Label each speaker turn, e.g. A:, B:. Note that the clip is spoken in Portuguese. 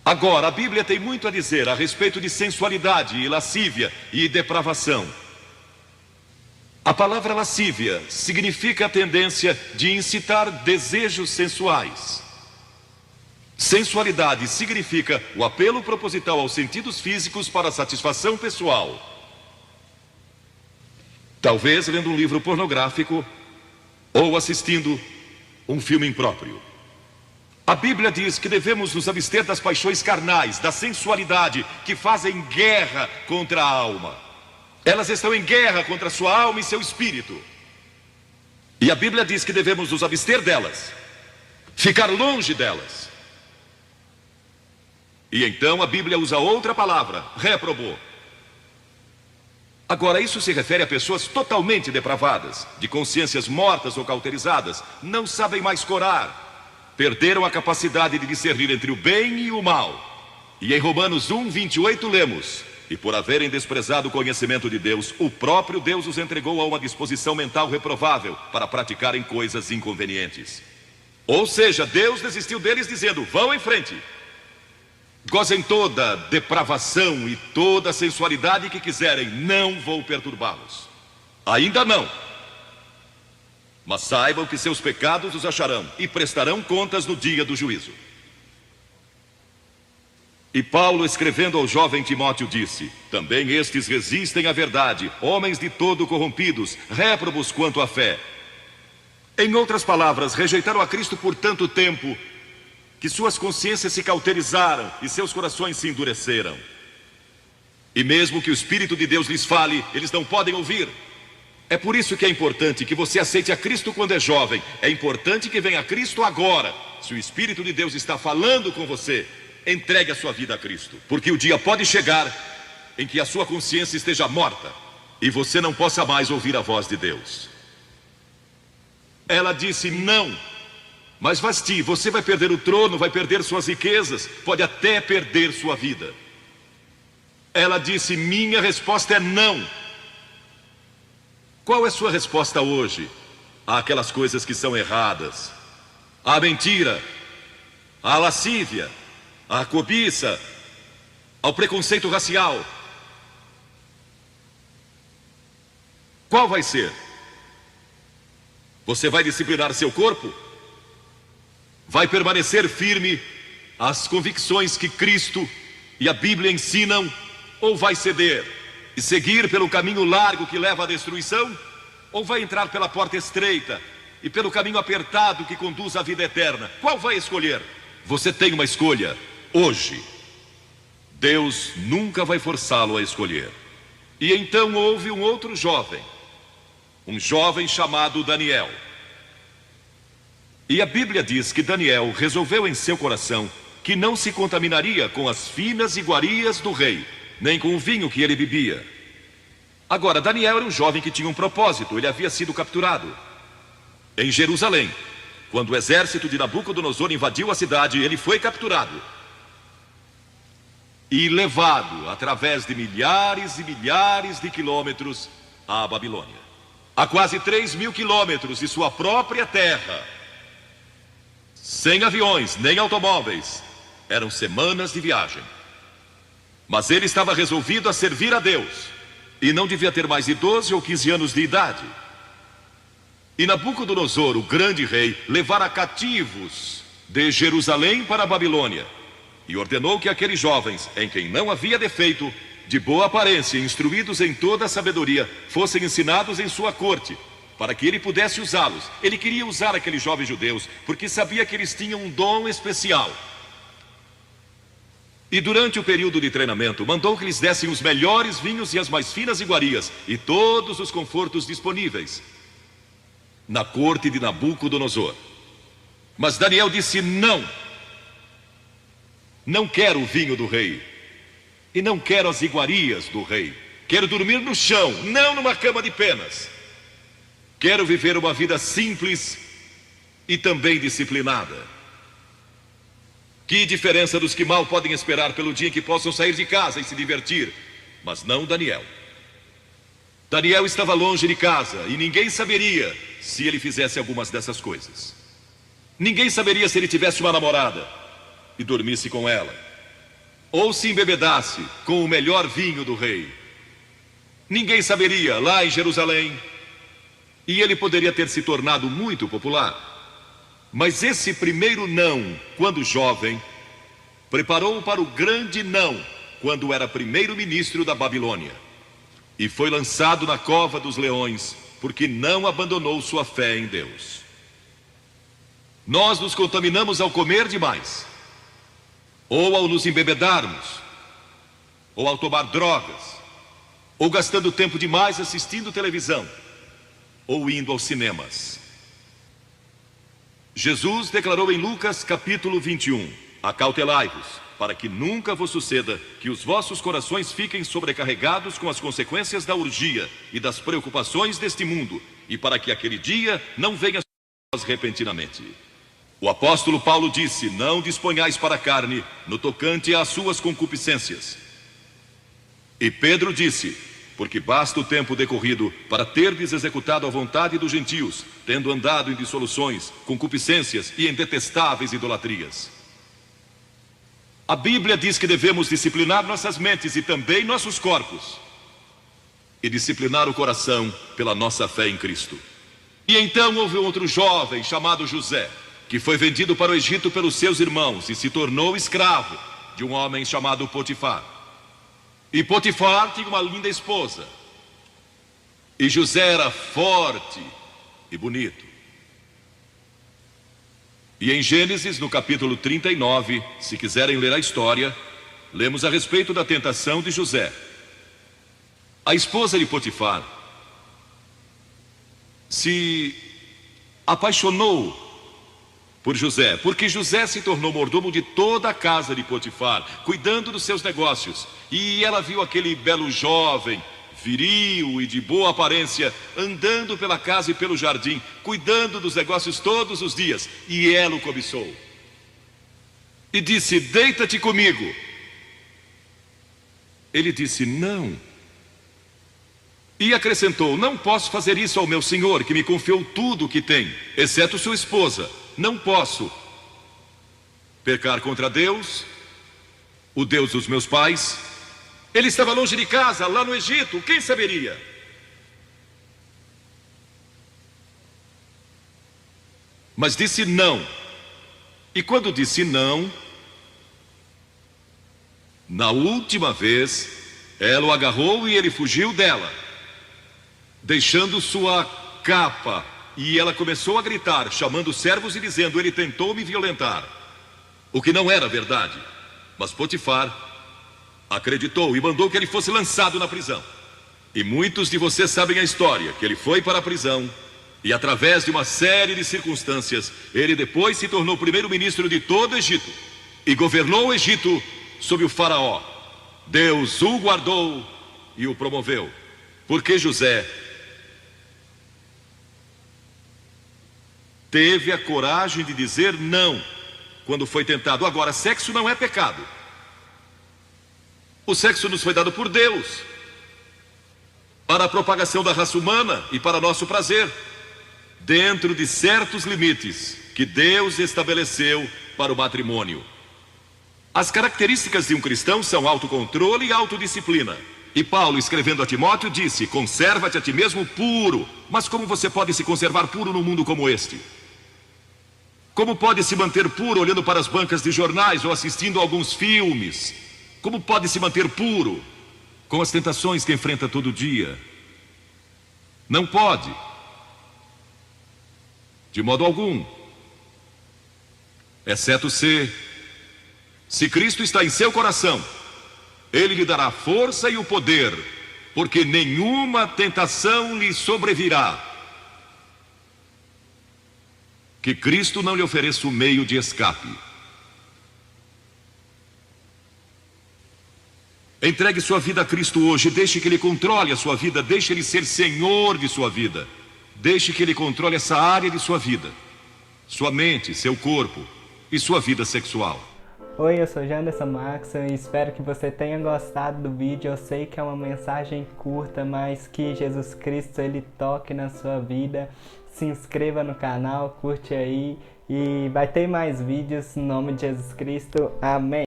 A: Agora, a Bíblia tem muito a dizer a respeito de sensualidade e lascívia e depravação. A palavra lascívia significa a tendência de incitar desejos sensuais. Sensualidade significa o apelo proposital aos sentidos físicos para satisfação pessoal. Talvez lendo um livro pornográfico ou assistindo um filme impróprio. A Bíblia diz que devemos nos abster das paixões carnais, da sensualidade, que fazem guerra contra a alma. Elas estão em guerra contra a sua alma e seu espírito. E a Bíblia diz que devemos nos abster delas, ficar longe delas. E então a Bíblia usa outra palavra, réprobo. Agora, isso se refere a pessoas totalmente depravadas, de consciências mortas ou cauterizadas, não sabem mais corar. Perderam a capacidade de discernir entre o bem e o mal. E em Romanos 1:28 lemos: e por haverem desprezado o conhecimento de Deus, o próprio Deus os entregou a uma disposição mental reprovável para praticarem coisas inconvenientes. Ou seja, Deus desistiu deles dizendo: vão em frente, gozem toda depravação e toda sensualidade que quiserem, não vou perturbá-los. Ainda não. Mas saibam que seus pecados os acharão e prestarão contas no dia do juízo. E Paulo, escrevendo ao jovem Timóteo, disse: também estes resistem à verdade, homens de todo corrompidos, réprobos quanto à fé. Em outras palavras, rejeitaram a Cristo por tanto tempo que suas consciências se cauterizaram e seus corações se endureceram. E mesmo que o Espírito de Deus lhes fale, eles não podem ouvir. É por isso que é importante que você aceite a Cristo quando é jovem. É importante que venha a Cristo agora. Se o Espírito de Deus está falando com você, entregue a sua vida a Cristo. Porque o dia pode chegar em que a sua consciência esteja morta e você não possa mais ouvir a voz de Deus. Ela disse: não. Mas Vasti, você vai perder o trono, vai perder suas riquezas, pode até perder sua vida. Ela disse: minha resposta é não. Qual é a sua resposta hoje àquelas coisas que são erradas? À mentira, à lascívia, à cobiça, ao preconceito racial? Qual vai ser? Você vai disciplinar seu corpo? Vai permanecer firme às convicções que Cristo e a Bíblia ensinam? Ou vai ceder e seguir pelo caminho largo que leva à destruição? Ou vai entrar pela porta estreita e pelo caminho apertado que conduz à vida eterna? Qual vai escolher? Você tem uma escolha hoje. Deus nunca vai forçá-lo a escolher. E então houve um outro jovem, um jovem chamado Daniel. E a Bíblia diz que Daniel resolveu em seu coração que não se contaminaria com as finas iguarias do rei, nem com o vinho que ele bebia. Agora, Daniel era um jovem que tinha um propósito. Ele havia sido capturado em Jerusalém. Quando o exército de Nabucodonosor invadiu a cidade, ele foi capturado e levado através de milhares e milhares de quilômetros à Babilônia, a quase 3.000 quilômetros de sua própria terra, sem aviões nem automóveis. Eram semanas de viagem. Mas ele estava resolvido a servir a Deus e não devia ter mais de 12 ou 15 anos de idade. E Nabucodonosor, o grande rei, levara cativos de Jerusalém para a Babilônia e ordenou que aqueles jovens, em quem não havia defeito, de boa aparência, instruídos em toda a sabedoria, fossem ensinados em sua corte, para que ele pudesse usá-los. Ele queria usar aqueles jovens judeus porque sabia que eles tinham um dom especial. E durante o período de treinamento, mandou que lhes dessem os melhores vinhos e as mais finas iguarias e todos os confortos disponíveis na corte de Nabucodonosor. Mas Daniel disse: não. Não quero o vinho do rei e não quero as iguarias do rei. Quero dormir no chão, não numa cama de penas. Quero viver uma vida simples e também disciplinada. Que diferença dos que mal podem esperar pelo dia em que possam sair de casa e se divertir. Mas não Daniel. Daniel estava longe de casa e ninguém saberia se ele fizesse algumas dessas coisas. Ninguém saberia se ele tivesse uma namorada e dormisse com ela. ou se embebedasse com o melhor vinho do rei. Ninguém saberia lá em Jerusalém, e ele poderia ter se tornado muito popular. Mas esse primeiro não, quando jovem, preparou para o grande não, quando era primeiro-ministro da Babilônia. E foi lançado na cova dos leões, porque não abandonou sua fé em Deus. Nós nos contaminamos ao comer demais, ou ao nos embebedarmos, ou ao tomar drogas, ou gastando tempo demais assistindo televisão, ou indo aos cinemas. Jesus declarou em Lucas capítulo 21: acautelai-vos, para que nunca vos suceda que os vossos corações fiquem sobrecarregados com as consequências da orgia e das preocupações deste mundo, e para que aquele dia não venha sobre vós repentinamente. O apóstolo Paulo disse: não disponhais para a carne no tocante às suas concupiscências. E Pedro disse: porque basta o tempo decorrido para terdes executado a vontade dos gentios, tendo andado em dissoluções, concupiscências e em detestáveis idolatrias. A Bíblia diz que devemos disciplinar nossas mentes e também nossos corpos, e disciplinar o coração pela nossa fé em Cristo. E então houve outro jovem chamado José, que foi vendido para o Egito pelos seus irmãos e se tornou escravo de um homem chamado Potifar. E Potifar tinha uma linda esposa, e José era forte e bonito. E em Gênesis, no capítulo 39, se quiserem ler a história, lemos a respeito da tentação de José. A esposa de Potifar se apaixonou por José, porque José se tornou mordomo de toda a casa de Potifar, cuidando dos seus negócios. E ela viu aquele belo jovem, viril e de boa aparência, andando pela casa e pelo jardim, cuidando dos negócios todos os dias, e ela o cobiçou. E disse: deita-te comigo. Ele disse: não. E acrescentou: não posso fazer isso ao meu senhor, que me confiou tudo o que tem, exceto sua esposa. Não posso pecar contra Deus, o Deus dos meus pais. Ele estava longe de casa, lá no Egito, quem saberia? Mas disse não. E quando disse não, na última vez, ela o agarrou e ele fugiu dela, deixando sua capa. E ela começou a gritar, chamando os servos e dizendo: ele tentou me violentar. O que não era verdade. Mas Potifar acreditou e mandou que ele fosse lançado na prisão. E muitos de vocês sabem a história, que ele foi para a prisão, e através de uma série de circunstâncias, ele depois se tornou primeiro-ministro de todo o Egito, e governou o Egito sob o faraó. Deus o guardou e o promoveu, porque José teve a coragem de dizer não quando foi tentado. Agora, sexo não é pecado. O sexo nos foi dado por Deus para a propagação da raça humana e para nosso prazer, dentro de certos limites que Deus estabeleceu para o matrimônio. As características de um cristão são autocontrole e autodisciplina. E Paulo, escrevendo a Timóteo, disse: conserva-te a ti mesmo puro. Mas como você pode se conservar puro num mundo como este? Como pode se manter puro olhando para as bancas de jornais ou assistindo a alguns filmes? Como pode se manter puro com as tentações que enfrenta todo dia? Não pode, de modo algum, exceto se Cristo está em seu coração. Ele lhe dará força e o poder, porque nenhuma tentação lhe sobrevirá que Cristo não lhe ofereça o meio de escape. Entregue sua vida a Cristo hoje, deixe que Ele controle a sua vida, deixe Ele ser Senhor de sua vida, deixe que Ele controle essa área de sua vida, sua mente, seu corpo e sua vida sexual.
B: Oi, eu sou Janderson Maxson e espero que você tenha gostado do vídeo. Eu sei que é uma mensagem curta, mas que Jesus Cristo Ele toque na sua vida. Se inscreva no canal, curte aí e vai ter mais vídeos em nome de Jesus Cristo. Amém.